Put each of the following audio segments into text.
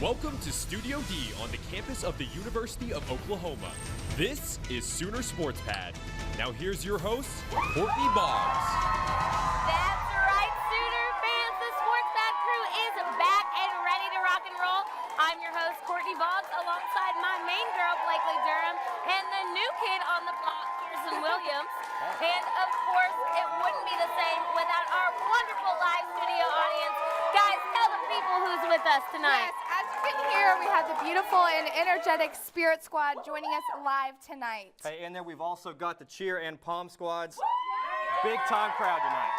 Welcome to Studio D on the campus of the University of Oklahoma. This is Sooner Sports Pad. Now here's your host, Courtney Boggs. That's right, Sooner fans. The Sports Pad crew is back and ready to rock and roll. I'm your host, Courtney Boggs, alongside my main girl, Blakely Durham, and the new kid on the block, Carson Williams. And of course, it wouldn't be the same without our wonderful live studio audience. Guys, tell the people who's with us tonight. Yes, as you can hear, we have the beautiful and energetic Spirit Squad joining us live tonight. Hey, and then we've also got the cheer and pom squads. Big time crowd tonight.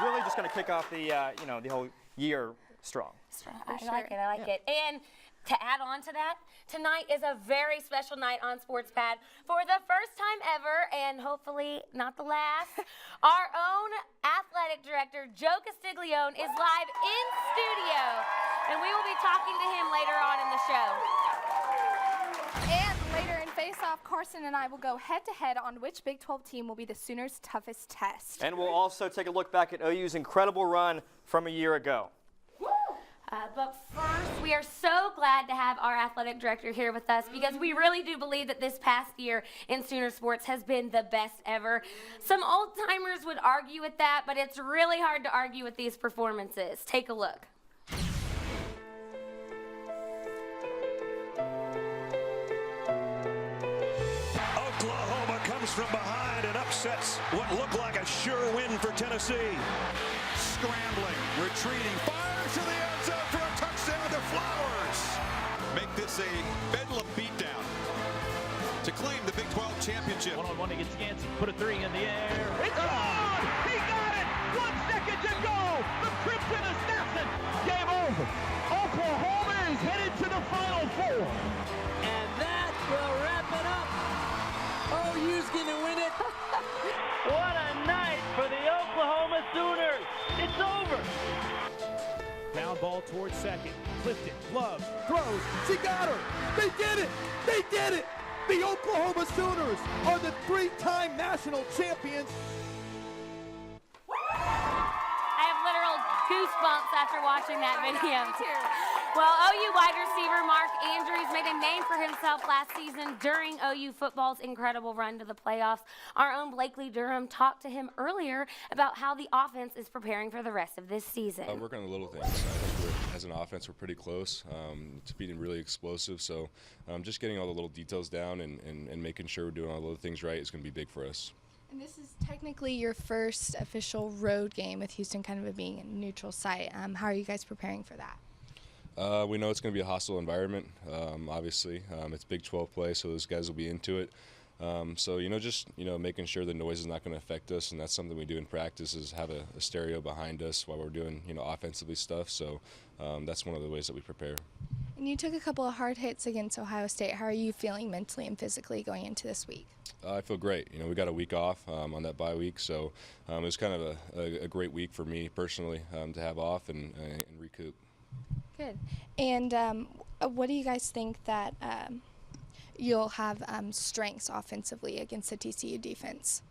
Really just going to kick off the the whole year strong. I like it. And to add on to that, tonight is a very special night on Sports Pad. For the first time ever, and hopefully not the last, our own athletic director, Joe Castiglione, is live in studio. And we will be talking to him later on in the show. And later in Face-Off, Carson and I will go head-to-head on which Big 12 team will be the Sooners' toughest test. And we'll also take a look back at OU's incredible run from a year ago. But first, we are so glad to have our athletic director here with us because we really do believe that this past year in Sooner sports has been the best ever. Some old-timers would argue with that, but it's really hard to argue with these performances. Take a look. Oklahoma comes from behind and upsets what looked like a sure win for Tennessee. Scrambling, retreating, fires to the end zone for a touchdown to Flowers. Make this a bedlam beatdown to claim the Big 12 championship. One-on-one against Yancey. Put a three in the air. It's on! He got it! 1 second to go! The Crimson Assassin! Game over. Oklahoma is headed to the Final Four. And that will wrap it up. OU's going to win it. What a night for the Oklahoma Sooners. It's over. Down ball towards second. Clifton, Love, throws. She got her. They did it. They did it. The Oklahoma Sooners are the three-time national champions. I have literal goosebumps after watching that video. Well, OU wide receiver Mark Andrews made a name for himself last season during OU football's incredible run to the playoffs. Our own Blakely Durham talked to him earlier about how the offense is preparing for the rest of this season. Working on the little things. I think as an offense, we're pretty close to being really explosive. So just getting all the little details down and making sure we're doing all the little things right is going to be big for us. And this is technically your first official road game with Houston kind of being a neutral site. How are you guys preparing for that? We know it's going to be a hostile environment, obviously. It's Big 12 play, so those guys will be into it. So, just making sure the noise is not going to affect us, and that's something we do in practice is have a stereo behind us while we're doing, offensively stuff. So that's one of the ways that we prepare. And you took a couple of hard hits against Ohio State. How are you feeling mentally and physically going into this week? I feel great. We got a week off on that bye week, so it was kind of a great week for me personally to have off and recoup. Good. And what do you guys think that you'll have strengths offensively against the TCU defense?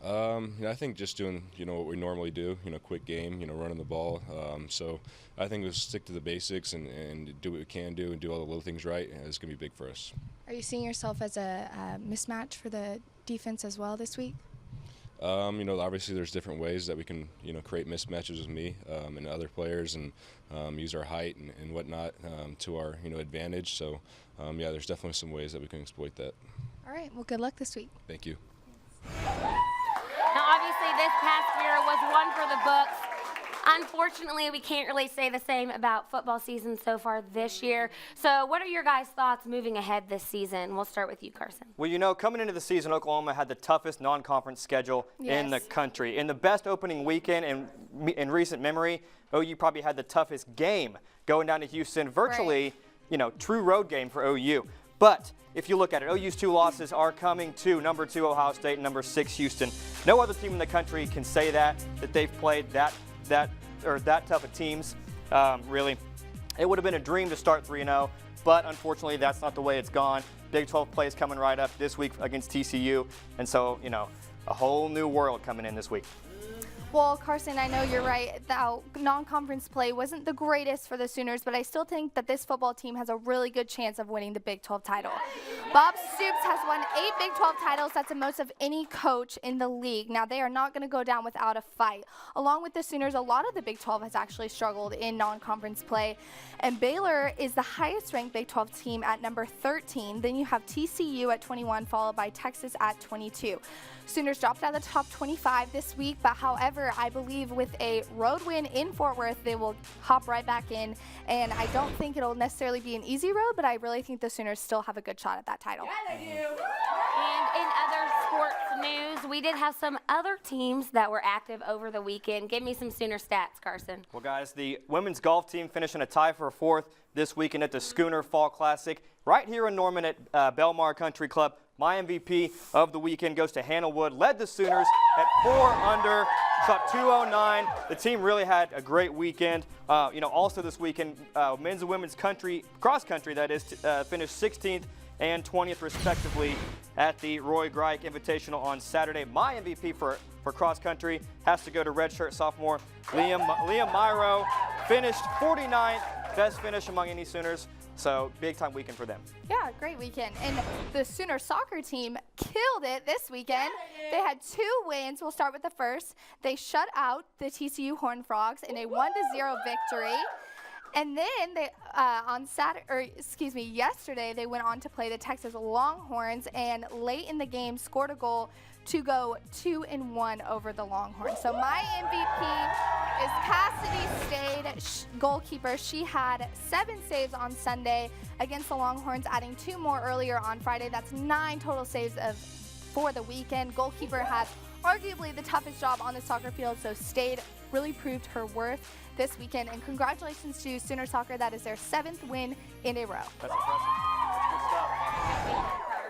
I think just doing, what we normally do, quick game, running the ball. So I think we'll stick to the basics and do what we can do and do all the little things right, and it's going to be big for us. Are you seeing yourself as a mismatch for the defense as well this week? Obviously there's different ways that we can, create mismatches with me and other players and use our height and whatnot to our, advantage. So, there's definitely some ways that we can exploit that. All right. Well, good luck this week. Thank you. Now, obviously, this past year was one for the books. Unfortunately, we can't really say the same about football season so far this year. So what are your guys' thoughts moving ahead this season? We'll start with you, Carson. Well, coming into the season, Oklahoma had the toughest non-conference schedule in the country. In the best opening weekend in recent memory, OU probably had the toughest game going down to Houston, virtually, true road game for OU. But if you look at it, OU's two losses are coming to number 2 Ohio State and number 6 Houston. No other team in the country can say that they've played that tough of teams. Really, it would have been a dream to start 3-0, but unfortunately that's not the way it's gone. Big 12 play is coming right up this week against TCU, and so a whole new world coming in this week. Well, Carson, I know you're right. The non-conference play wasn't the greatest for the Sooners, but I still think that this football team has a really good chance of winning the Big 12 title. Bob Stoops has won 8 Big 12 titles. That's the most of any coach in the league. Now, they are not going to go down without a fight. Along with the Sooners, a lot of the Big 12 has actually struggled in non-conference play, and Baylor is the highest-ranked Big 12 team at number 13. Then you have TCU at 21, followed by Texas at 22. Sooners dropped out of the top 25 this week, but however, I believe with a road win in Fort Worth, they will hop right back in, and I don't think it'll necessarily be an easy road, but I really think the Sooners still have a good shot at that title. Yeah, they do. And in other sports news, we did have some other teams that were active over the weekend. Give me some Sooner stats, Carson. Well, guys, the women's golf team finishing a tie for 4th this weekend at the Schooner Fall Classic right here in Norman at Belmar Country Club. My MVP of the weekend goes to Hannah Wood. Led the Sooners at 4 under, shot 209. The team really had a great weekend. Also this weekend, men's and women's cross country, that is, finished 16th and 20th respectively at the Roy Greik Invitational on Saturday. My MVP for cross country has to go to redshirt sophomore Liam Myro. Finished 49th, best finish among any Sooners. So big time weekend for them. Yeah, great weekend. And the Sooner soccer team killed it this weekend. They had 2 wins. We'll start with the first. They shut out the TCU Horned Frogs in a 1-0 victory. And then they yesterday they went on to play the Texas Longhorns, and late in the game scored a goal to go 2-1 over the Longhorns. So my MVP is Cassidy Stade, goalkeeper. She had 7 saves on Sunday against the Longhorns, adding 2 more earlier on Friday. That's 9 total saves for the weekend. Goalkeeper has arguably the toughest job on the soccer field, so Stade really proved her worth this weekend. And congratulations to Sooner Soccer. That is their 7th win in a row. That's impressive. Good stuff.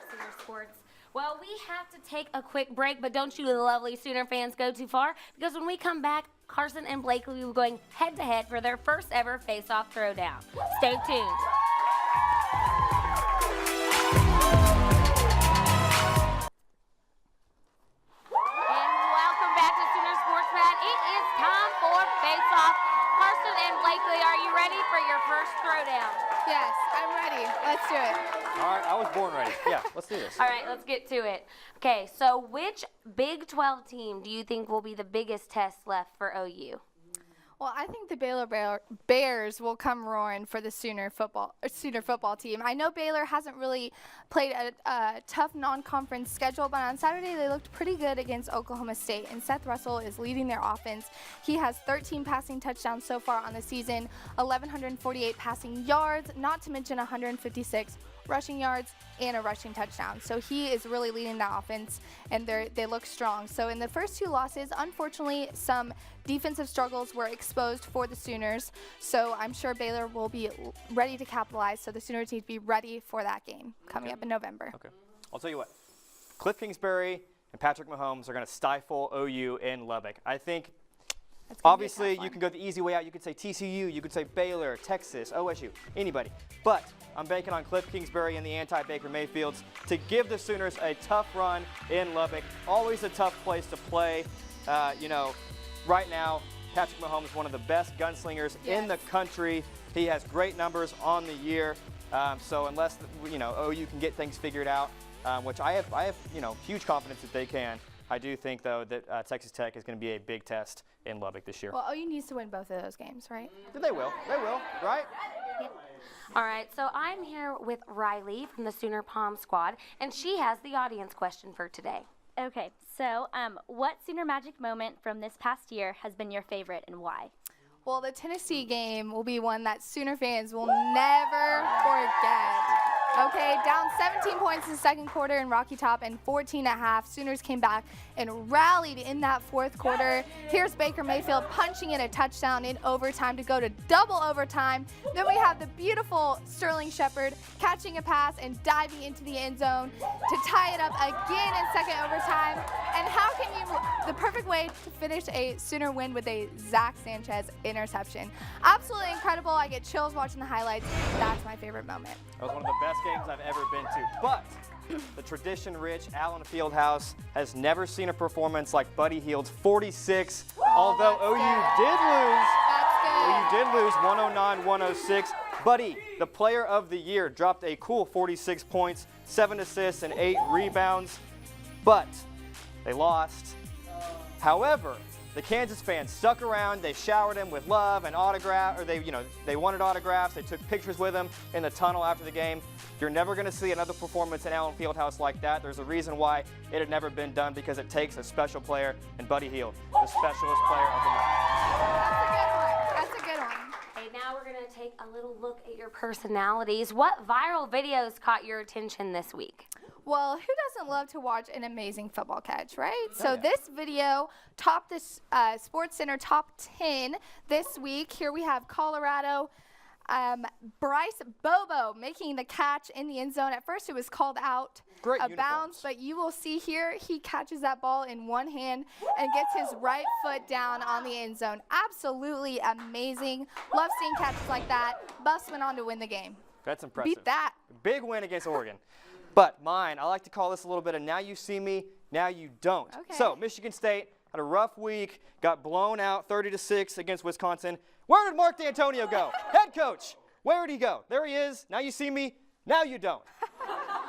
Sooner Sports. Well, we have to take a quick break, but don't you lovely Sooner fans go too far, because when we come back, Carson and Blakely will be going head-to-head for their first ever face-off throwdown. Stay tuned. And welcome back to Sooner Sports Pad. It is time for face-off. Carson and Blakely, are you ready for your first throwdown? Yes, I'm ready. Let's do it. All right, I was born ready. Yeah, let's do this. All right, let's get to it. Okay, so which Big 12 team do you think will be the biggest test left for OU? Well, I think the Baylor Bears will come roaring for the Sooner football team. I know Baylor hasn't really played a tough non-conference schedule, but on Saturday they looked pretty good against Oklahoma State, and Seth Russell is leading their offense. He has 13 passing touchdowns so far on the season, 1,148 passing yards, not to mention 156 rushing yards and a rushing touchdown. So he is really leading that offense, and they look strong. So in the first 2 losses, unfortunately, some defensive struggles were exposed for the Sooners. So I'm sure Baylor will be ready to capitalize. So the Sooners need to be ready for that game coming up in November. Okay. I'll tell you what. Cliff Kingsbury and Patrick Mahomes are going to stifle OU in Lubbock. I think obviously you can go the easy way out. You could say TCU, you could say Baylor, Texas, OSU, anybody. But I'm banking on Cliff Kingsbury and the anti-Baker Mayfields to give the Sooners a tough run in Lubbock. Always a tough place to play. Right now, Patrick Mahomes is one of the best gunslingers in the country. He has great numbers on the year. So unless OU can get things figured out, which I have huge confidence that they can. I do think, though, that Texas Tech is going to be a big test in Lubbock this year. Well, OU needs to win both of those games, right? They will, right? All right, so I'm here with Riley from the Sooner Palm Squad, and she has the audience question for today. Okay, so what Sooner Magic moment from this past year has been your favorite and why? Well, the Tennessee game will be one that Sooner fans will never forget. Okay, down 17 points in the second quarter in Rocky Top and 14.5. Sooners came back and rallied in that fourth quarter. Here's Baker Mayfield punching in a touchdown in overtime to go to double overtime. Then we have the beautiful Sterling Shepard catching a pass and diving into the end zone to tie it up again in second overtime. And how can the perfect way to finish a Sooner win with a Zach Sanchez interception. Absolutely incredible. I get chills watching the highlights. That's my favorite moment. That was one of the best games I've ever been to. But the tradition-rich Allen Fieldhouse has never seen a performance like Buddy Hield's 46 Although OU did lose. That's good. OU did lose 109-106. Buddy, the player of the year, dropped a cool 46 points, 7 assists, and 8 rebounds. But they lost. However, the Kansas fans stuck around. They showered him with love and autograph, or they wanted autographs. They took pictures with him in the tunnel after the game. You're never going to see another performance in Allen Fieldhouse like that. There's a reason why it had never been done, because it takes a special player, and Buddy Hield, the specialist player of the night. That's a good one. Hey, now we're going to take a little look at your personalities. What viral videos caught your attention this week? Well, who doesn't love to watch an amazing football catch, right? So this video topped this Sports Center top 10 this week. Here we have Colorado. Bryce Bobo making the catch in the end zone. At first it was called out of bounds, but you will see here he catches that ball in one hand and gets his right foot down on the end zone. Absolutely amazing. Love seeing catches like that. Buffs went on to win the game. That's impressive. Beat that. Big win against Oregon. But mine, I like to call this a little bit of now you see me, now you don't. Okay. So Michigan State had a rough week, got blown out 30-6 against Wisconsin. Where did Mark D'Antonio go? Head coach. Where did he go? There he is. Now you see me, now you don't.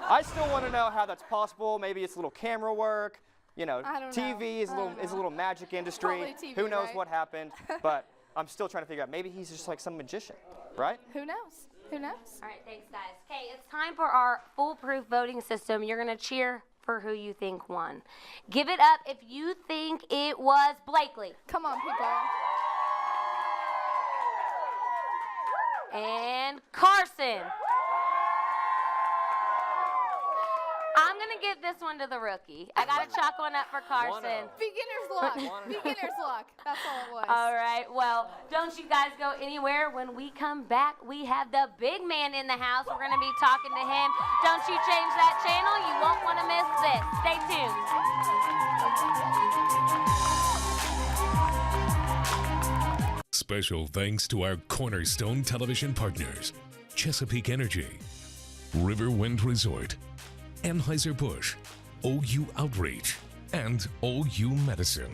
I still want to know how that's possible. Maybe it's a little camera work. You know, TV is a little magic industry. TV, who knows right? what happened? But I'm still trying to figure out. Maybe he's just like some magician, right? Who knows? Who knows? All right, thanks, guys. Okay, it's time for our foolproof voting system. You're going to cheer for who you think won. Give it up if you think it was Blakely. Come on, people. And Carson. I'm going to give this one to the rookie. I got to chalk one up for Carson. Beginner's luck. Beginner's luck. That's all it was. All right, well, don't you guys go anywhere. When we come back, we have the big man in the house. We're going to be talking to him. Don't you change that channel. You won't want to miss this. Stay tuned. Special thanks to our Cornerstone Television partners, Chesapeake Energy, Riverwind Resort, Anheuser-Busch, OU Outreach, and OU Medicine.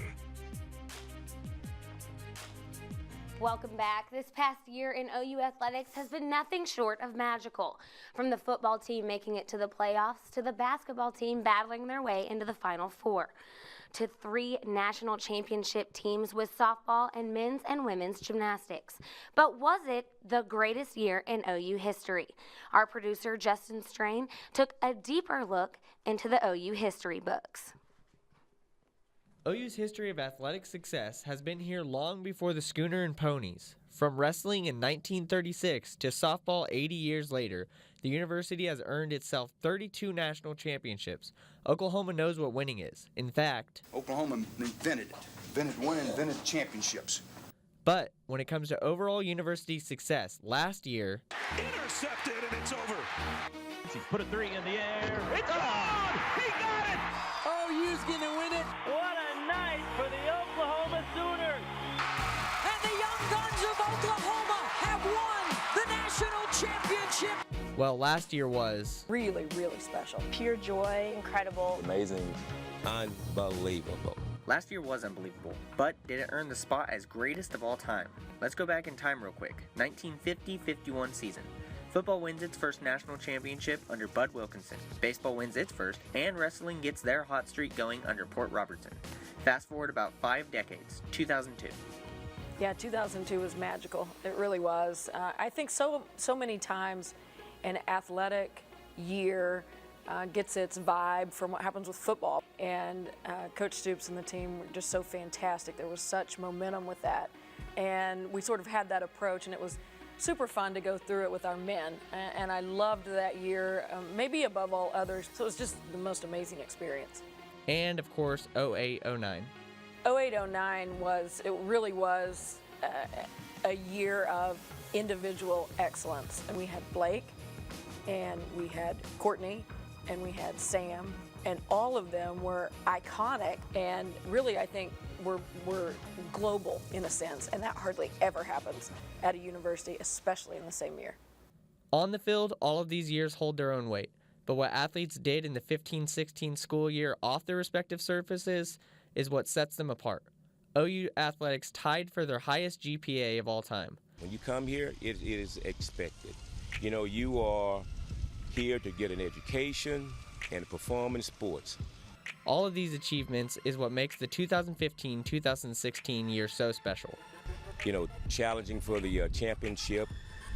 Welcome back. This past year in OU athletics has been nothing short of magical. From the football team making it to the playoffs to the basketball team battling their way into the Final Four, to 3 national championship teams with softball and men's and women's gymnastics. But was it the greatest year in OU history? Our producer, Justin Strain, took a deeper look into the OU history books. OU's history of athletic success has been here long before the Schooner and Ponies. From wrestling in 1936 to softball 80 years later, the university has earned itself 32 national championships. Oklahoma knows what winning is. In fact, Oklahoma invented it. Invented winning, invented championships. But when it comes to overall university success, last year, Intercepted, and it's over. He's put a 3 in the air. It's on! He got it! OU's gonna win it. What a night for the Oklahoma Sooners. And the Young Guns of Oklahoma have won the national championship. well, last year was really, really special. Pure joy, incredible. Amazing. Unbelievable. Last year was unbelievable, but did it earn the spot as greatest of all time? Let's go back in time real quick. 1950-51 season. Football wins its first national championship under Bud Wilkinson. Baseball wins its first, and wrestling gets their hot streak going under Port Robertson. Fast forward about 5 decades, 2002. Yeah, 2002 was magical. It really was. I think so many times an athletic year gets its vibe from what happens with football. And Coach Stoops and the team were just so fantastic. There was such momentum with that. And we sort of had that approach, and it was super fun to go through it with our men. And I loved that year, maybe above all others. So it was just the most amazing experience. And of course, 08-09. 08-09 really was a year of individual excellence. And we had Blake, and we had Courtney, and we had Sam, and all of them were iconic, and really I think were global in a sense, and that hardly ever happens at a university, especially in the same year. On the field, all of these years hold their own weight, but what athletes did in the 15-16 school year off their respective surfaces is what sets them apart. OU athletics tied for their highest GPA of all time. When you come here, it is expected. You know, you are here to get an education and perform in sports. All of these achievements is what makes the 2015-2016 year so special. You know, challenging for the championship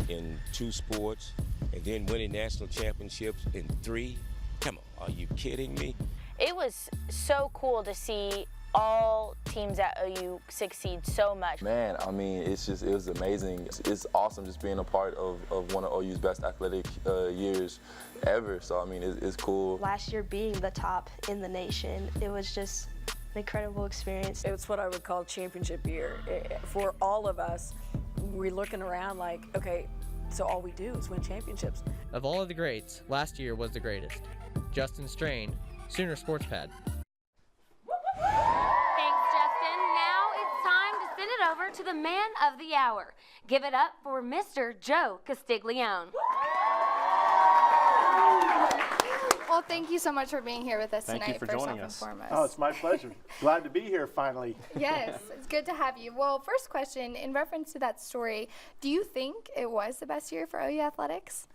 in 2 sports, and then winning national championships in 3. Come on, are you kidding me? It was so cool to see all teams at OU succeed so much. Man, I mean, it was amazing. It's awesome just being a part of one of OU's best athletic years ever. So, I mean, it's cool. Last year being the top in the nation, it was just an incredible experience. It's what I would call championship year. For all of us, we're looking around like, okay, so all we do is win championships. Of all of the greats, last year was the greatest. Justin Strain, Sooner Sports Pad. Thanks, Justin. Now it's time to send it over to the man of the hour. Give it up for Mr. Joe Castiglione. Well, thank you so much for being here with us Thank tonight. you for first joining off us. And foremost. Oh, it's my pleasure. Glad to be here finally. Yes, it's good to have you. Well, first question, in reference to that story, do you think it was the best year for OU athletics?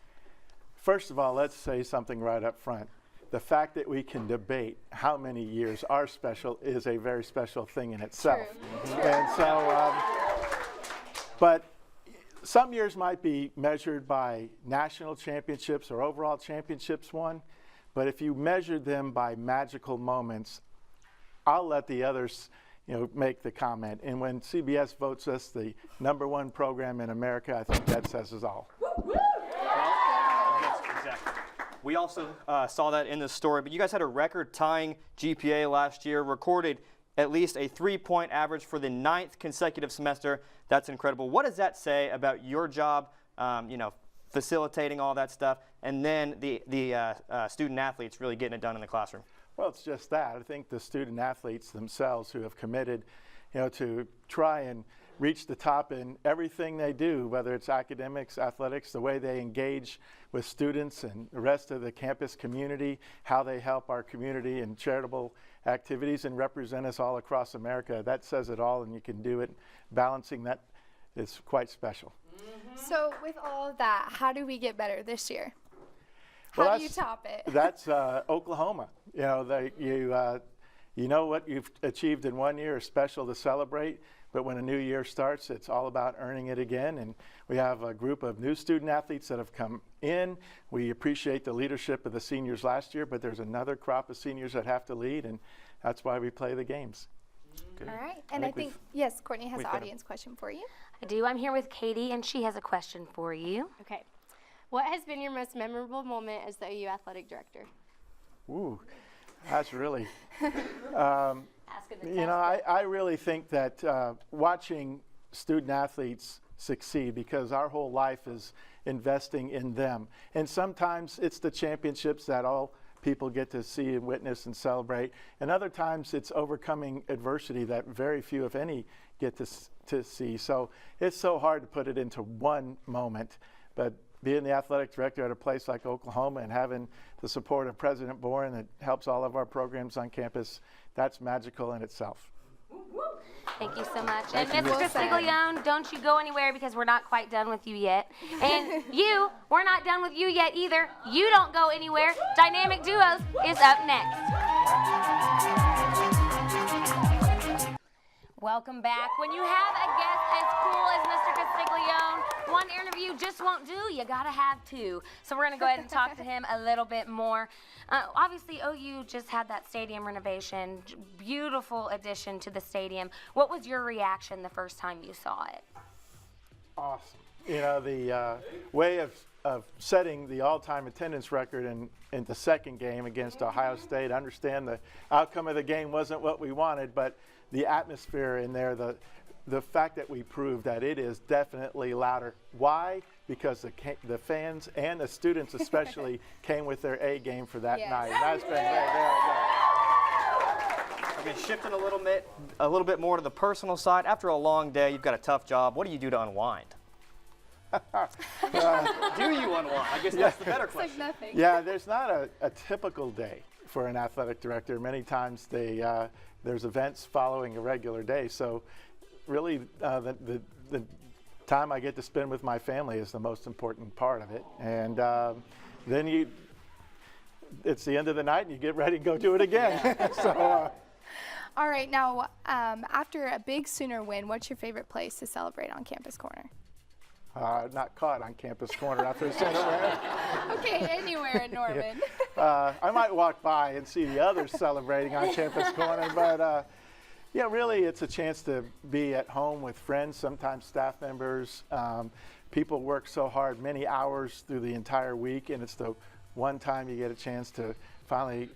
First of all, let's say something right up front. The fact that we can debate how many years are special is a very special thing in itself. True. And so, but some years might be measured by national championships or overall championships won. But if you measure them by magical moments, I'll let the others, make the comment. And when CBS votes us the #1 program in America, I think that says it all. Yes, exactly. We also saw that in the story, but you guys had a record-tying GPA last year, recorded at least a 3-point average for the 9th consecutive semester. That's incredible. What does that say about your job, facilitating all that stuff, and then the student athletes really getting it done in the classroom? Well, it's just that. I think the student athletes themselves who have committed, to try and reach the top in everything they do, whether it's academics, athletics, the way they engage with students and the rest of the campus community, how they help our community in charitable activities and represent us all across America. That says it all, and you can do it. Balancing that is quite special. So with all of that, how do we get better this year? How do you top it? That's Oklahoma. You know what you've achieved in one year is special to celebrate, but when a new year starts, it's all about earning it again. And we have a group of new student athletes that have come in. We appreciate the leadership of the seniors last year, but there's another crop of seniors that have to lead, and that's why we play the games. All right, and I think yes, Courtney has an audience question for you. I do. I'm here with Katie, and she has a question for you. Okay. What has been your most memorable moment as the OU athletic director? Ooh, that's really, I really think that watching student athletes succeed, because our whole life is investing in them. And sometimes it's the championships that all people get to see and witness and celebrate. And other times it's overcoming adversity that very few, if any, get to see. So it's so hard to put it into one moment. But being the athletic director at a place like Oklahoma and having the support of President Boren that helps all of our programs on campus, that's magical in itself. Thank you so much. And Mr. Castiglione, don't you go anywhere, because we're not quite done with you yet. And we're not done with you yet either. You don't go anywhere. Dynamic Duos is up next. Welcome back. When you have a guest as cool as Mr. Castiglione, one interview just won't do. You gotta have two. So we're gonna go ahead and talk to him a little bit more. Obviously, OU just had that stadium renovation. Beautiful addition to the stadium. What was your reaction the first time you saw it? Awesome. The way of setting the all-time attendance record in the second game against Ohio State. I understand the outcome of the game wasn't what we wanted, but the atmosphere in there, the fact that we proved that it is definitely louder. Why? Because the fans and the students especially came with their A game for that night. And that's been Okay, shifting a little bit more to the personal side. After a long day, you've got a tough job. What do you do to unwind? Do you unwind? I guess that's the better question. Yeah, there's not a typical day. for an athletic director. Many times there's events following a regular day. So really the time I get to spend with my family is the most important part of it. And then it's the end of the night and you get ready to go do it again. So. All right, now after a big Sooner win, what's your favorite place to celebrate on Campus Corner? Not caught on Campus Corner after a Sooner win. Okay, anywhere in Norman. I might walk by and see the others celebrating on Campus Corner, but yeah, really it's a chance to be at home with friends, sometimes staff members. People work so hard, many hours through the entire week, and it's the one time you get a chance to finally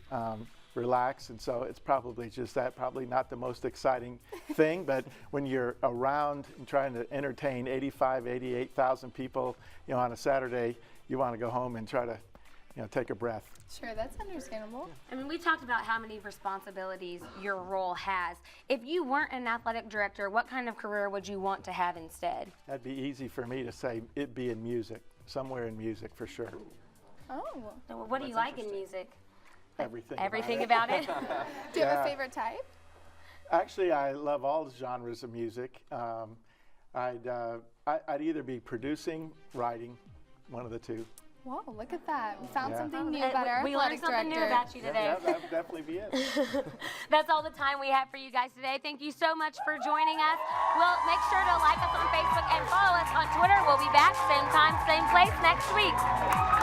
relax, and so it's probably just that, probably not the most exciting thing, but when you're around and trying to entertain 88,000 people, on a Saturday, you want to go home and try to, take a breath. Sure, that's understandable. I mean, we talked about how many responsibilities your role has. If you weren't an athletic director, what kind of career would you want to have instead? That'd be easy for me to say. It'd be in music, somewhere in music for sure. Oh. Well, what do you like in music? Everything. Everything about it? Do you have a favorite type? Actually, I love all genres of music. I'd either be producing, writing, one of the two. Whoa, look at that. We found Yeah. something new about our We learned athletic something new director. about you today. Yeah, that would definitely be it. That's all the time we have for you guys today. Thank you so much for joining us. Well, make sure to like us on Facebook and follow us on Twitter. We'll be back same time, same place next week.